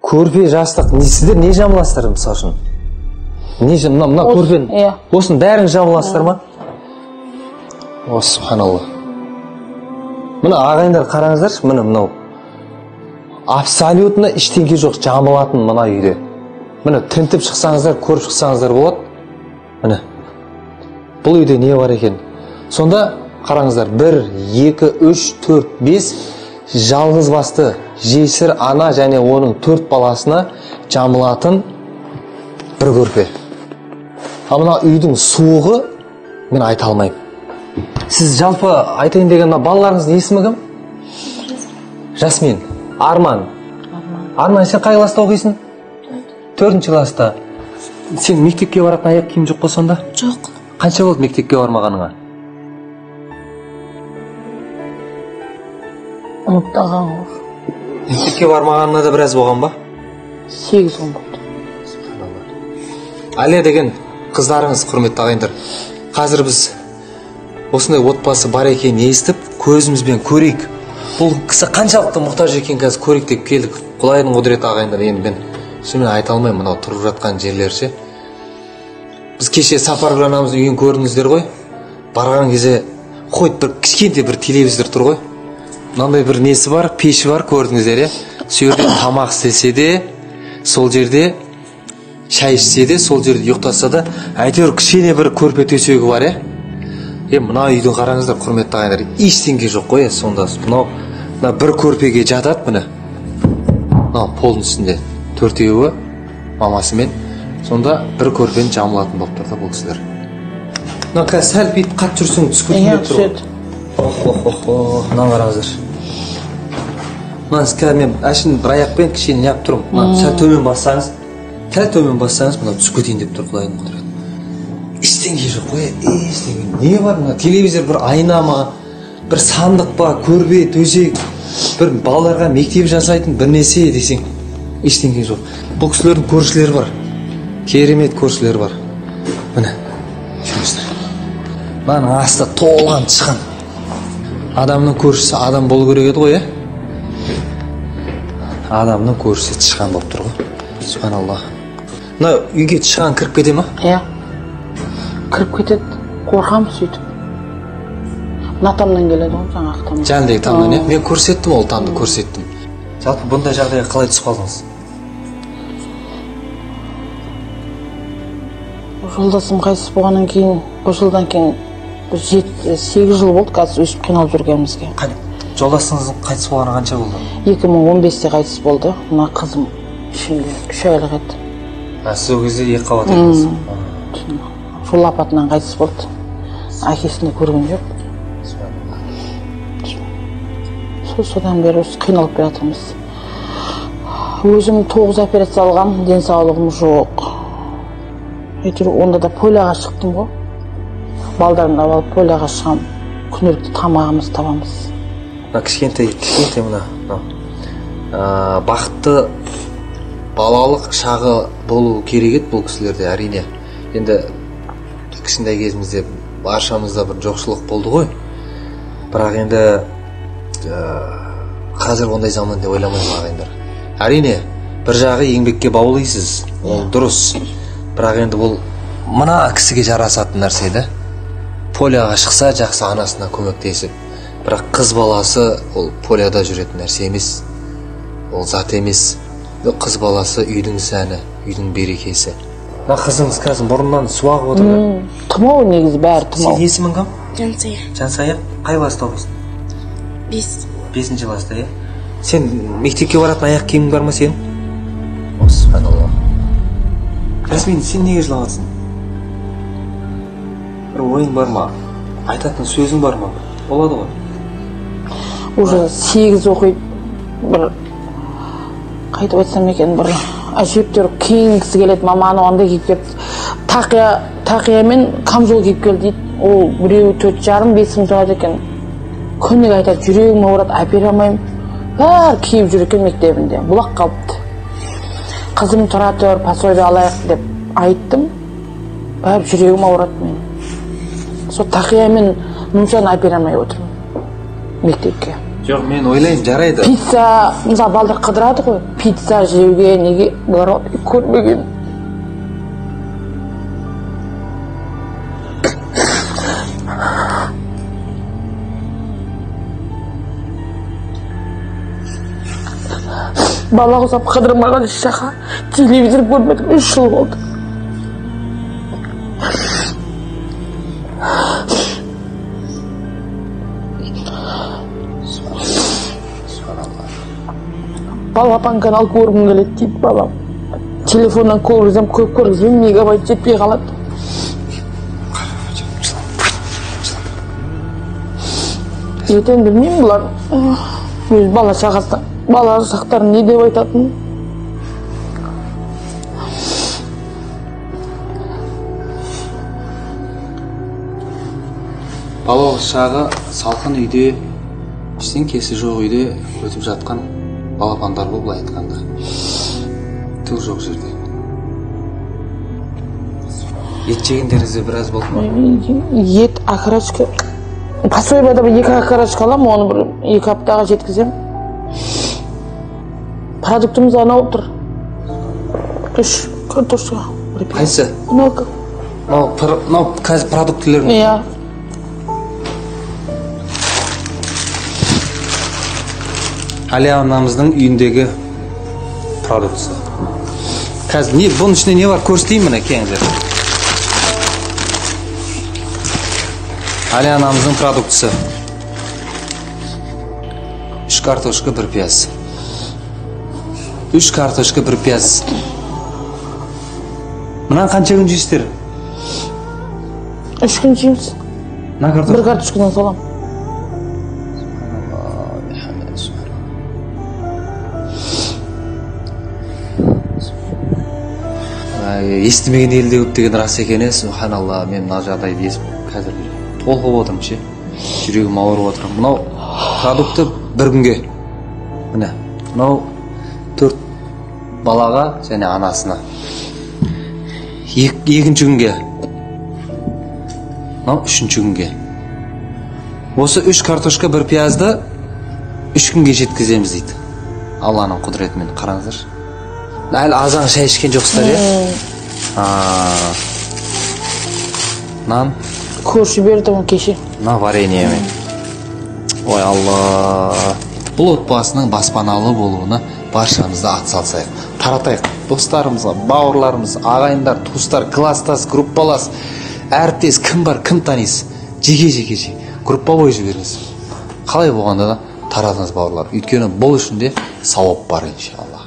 көрпе жастық сіздер не жамыласыздар мысалы үшін? Мына көрпені осының бәрін жамыласыздар ма? О, субханалла. Мына ағайындар қараңыздаршы, міне мынау абсолютно ештеңе жоқ жамылатын мына үйде. Міне тінтіп шықсаңыздар, көріп шықсаңыздар болады. Міне бұл үйде не бар екен? Сонда қараңыздар, 1, 2, 3, 4, 5 жалғыз басты жесір ана және оның 4 баласына жамылатын бір көрпе. Ал мына үйдің суығы мен айта алмаймын. Сіз жалпы айтайын деген балаларыңыздың есімі кім? Жасмин, Арман. Арман, сен қай класста оқисың? 4-ші класста. Сен мектепке баратын аяқ киім жоқ қой сонда? Жоқ. Қанша болды мектепке бармағаныңа? Ұмыттаған. Мектепке бармағанына да біраз болған ба? 8 жыл болды. Әлия деген қыздарыңыз, құрметті ағайындар. Қазір біз осындай отбасы бар екенін естіп, көзімізбен көрейік. Бұл кісі қаншалықты мұқтаж екенін қазір көрейік деп келдік. Құдайдың құдіреті ағайындар, енді мен шынымен айта алмаймын мынау тұрып жатқан жерлерше. Біз кеше Сапаргүл анамыздың үйін көрдіңіздер ғой. Барған кезде қойып бір кішкентай бір телевизор тұр ғой. Мынандай бір несі бар, пеші бар, көрдіңіздер, е? Сол жерде тамақ істесе де, сол жерде шай ішсе де, сол жерде ұйықтаса да, әйтеуір кішкене бір көрпе төсегі бар, е? Мына үйді қараңыздар, құрметті ағайындар, ештеңе жоқ қой, сонда. Мына бір көрпеге жатады, міне. Мына полдың үстінде 4-еуі мамасымен. Сонда бір көрпені жамылатын болып тұр да бұл кісілер. Мына қазір сәл бүйтіп қатты жүрсең түсіп кетіп тұр. Мына қараңыздар. Мына қазір мен әшін бір аяқпен кішкене неғып тұрмын. Сәл төмен бассаңыз, мына түсіп кетейін деп тұр Құдайдың құдіреті. Ештеңе жоқ қой, ештеңе. Не бар мына телевизор, бір айна ма, бір сандық па, көрпе, төсек, бір балаларға мектеп жасайтын бір нәрсе десең, ештеңе жоқ. Бұл кісілердің көршілері бар. Керемет көршілері бар. Міне, көріңіздер. Мынаның асты толған тышқан. Адамның көршісі адам болу керек еді ғой, Адамның көршісі тышқан болып тұр ғой. Субханалла. Мына үйге тышқан кіріп кете ма? Кіріп кетеді, қорқамын сөйтіп. Мына тамнан келеді ғой, жаңағы тамнан. Жаңағыдай тамнан, е? Мен көрсеттім, ол тамды көрсеттім. Жалпы бұндай жағдайға қалай түсіп қалдыңыз? Жолдасым қайтыс болғаннан кейін, бұл жылдан кейін 8 жыл болды, қазір өсіп қиналып жүргенімізге. Жолдасыңыздың қайтыс болғаны қанша болды? 2015-те қайтыс болды. Мына қызым ішімде 3 айлық еді. Сіз ол кезде екі қабат едіңіз. Жол апатынан қайтыс болды. Әкесін де көрген жоқ. Содан бері қиналып келе жатырмыз. Өзім 9 операция алған, денсаулығым жоқ. Онда да поляға шықтым ғой. Балдарымды алып поляға шығам. Күнделікті тамағымыз табамыз. Кішкентай мына бақытты балалық шағы болу керек еді бұл кісілерде, әрине. Енді кішкентай кезімізде баршамызда бір жоқшылық болды ғой. Бірақ енді қазір ондай заман деп ойламаймын ағайындар. Әрине, бір жағы еңбекке баулайсыз, ол дұрыс. Бірақ енді бұл мына кісіге жарасатын нәрсе еді. Поляға шықса жақсы анасына көмектесіп. Бірақ қыз баласы ол поляда жүретін нәрсе емес. Ол зат емес. Қыз баласы үйдің сәні, үйдің берекесі. Мына қызыңыз қазір мұрнынан су ағып отыр ма? Тұмау негізі, бәрі тұмау. Сен есімің кім? Жансая. Жансая? Қай класста оқисың? 5-ші класста, е? Сен мектепке баратын аяқ киімің бар ма сен? Субханалла. Жасмин, сен неге жылап жатсың? Бір ойың бар ма? Айтатын сөзің бар ма? Болады ғой. Уже 8 оқиды. Бір қайтып айтсам екен, бір әжептәуір киінгісі келеді, маманы ондай киіп келді. Тақия мен камзол киіп келді дейді. Ол біреуі 4,5-5 мың тұрады екен. Күніге айтады, жүрегім ауырады, әпере алмаймын. Бәрі киіп жүр екен мектебінде. Бұлақ қалыпты. Қызым тұра тұр, пособие алайық деп айттым. Бәрі жүрегім ауырады мен. Сол Тақия мен Нұржан әпере алмай отырмын мектепке. Жоқ, мен ойлаймын, жарайды. Пицца, мысалы балдар қыдырады ғой, пицца жеуге неге бұлар көрмеген. Бала ұзап қыдырмаған шақа, телевизор көрмедім, 3 жыл болды. Балапан канал көргім келеді дейді балам. Телефоннан көргізем, көп көргізем, мегабайт жетпей қалады. Ертең білмеймін бұлар өз бала шағасы, бала сақтарын не деп айтатын. Бала шағы салқын үйде, ештеңкесі жоқ үйде өтіп жатқан балапандар бұл былай айтқанда. Түк жоқ жерде. Ет жегендеріңізде біраз болды ма? Ет, окорочка. Пособияда 2 окорочка аламын, оны бір 2 аптаға жеткізем. Продуктымыз анау тұр. 3 картошка. Қайсы? Мынау қазір продуктілерін. Иә. Әлия анамыздың үйіндегі продукция. Қазір бұның ішінде не бар көрсетейін міне кеңдер. Әлия анамыздың продукциясы. 3 картошка, 1 пияз. 3 картошка, 1 пияз. Мынаны қанша күн жейсіздер? 3 күн жейміз. 1 картошкадан салам. Естімеген елде көп деген рас екені, субханалла, мен мына жағдайды естіп қазір толқып отырмын ше. Жүрегім ауырып отыр. Мынау продукты 1 күнге. Міне, мынау 4 балаға және анасына. 2-ші күнге. Мынау 3-ші күнге. Осы 3 картошка 1 пиязды 3 күнге жеткіземіз дейді. Алланың құдіретімен қараңыздар. Әлі азан шай ішкен жоқсыздар, е? Нан? Көрші берді оны кеше. Мына вареньемен. Ой, Алла. Бұл отбасының баспаналы болуына баршамызды атсалсайық. Таратайық. Достарымызға, бауырларымыз, ағайындар, туыстар, класстас, группалас, әріптес, кім бар, кім танис. Жеке. Группа бой жіберіңіз. Қалай болғанда да таратыңыз бауырлар. Өйткені бұл үшін де сауап бар, иншалла.